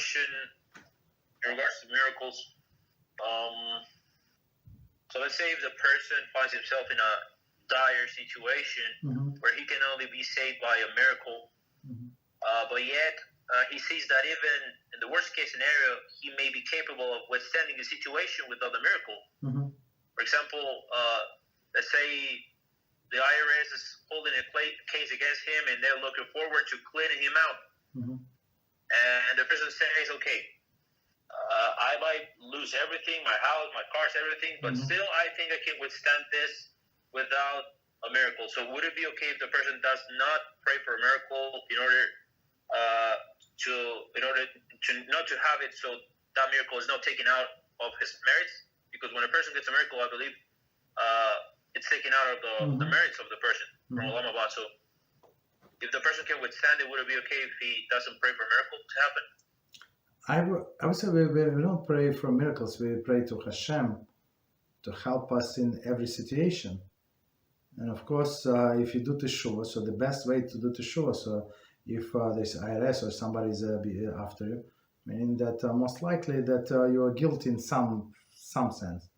question in regards to miracles. So let's say if the person finds himself in a dire situation where he can only be saved by a miracle, but yet he sees that even in the worst case scenario, he may be capable of withstanding the situation without the miracle. For example, let's say the IRS is holding a case against him and they're looking forward to cleaning him out. And the person says, okay, I might lose everything, my house, my cars, everything, but still I think I can withstand this without a miracle. So would it be okay if the person does not pray for a miracle in order to not to have it, so that miracle is not taken out of his merits? Because when a person gets a miracle, I believe it's taken out of the merits of the person from Olam Haba. So if the person can withstand it, would it be okay if he doesn't pray for a miracle to happen? I would say we don't pray for miracles. We pray to HaShem to help us in every situation. And of course, if you do Teshuvah, so the best way to do Teshuvah, so if there's IRS or somebody is after you, meaning that most likely that you are guilty in some sense.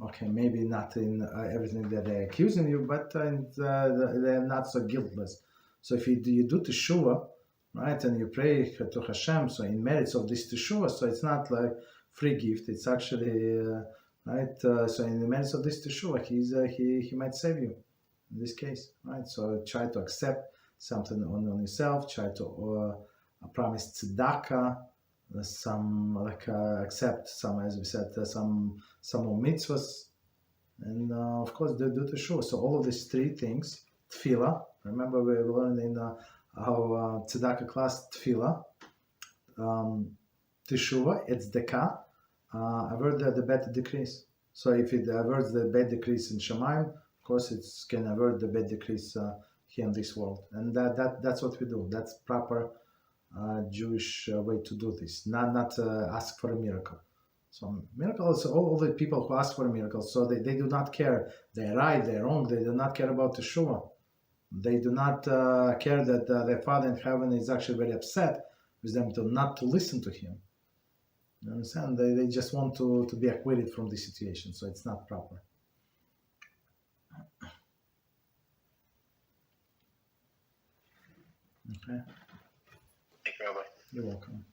Okay, maybe not in everything that they're accusing you, but they're not so guiltless. So if you do Teshuvah, right, and you pray to Hashem, so in merits of this Teshuvah, so it's not like free gift, it's actually, right, so in the merits of this Teshuvah, he might save you, in this case, right, so try to accept something on yourself, try to promise Tzedakah, accept some, as we said, some more mitzvahs, and of course, do Teshuvah. So all of these three things, Tefillah, remember we learned in our Tzedakah class, Tefillah, Teshuvah, Tzedakah, avert the bad decrease. So if it averts the bad decrease in Shemaim, of course it can avert the bad decrease here in this world. And that's what we do. That's proper Jewish way to do this. Not ask for a miracle. So miracles, all the people who ask for a miracle, so they do not care. They're right, they're wrong. They do not care about Teshuvah. They do not care that their Father in heaven is actually very upset with them not to listen to Him. You understand? They just want to be acquitted from the situation, so it's not proper. Okay. Thank you, Rabbi. You're welcome.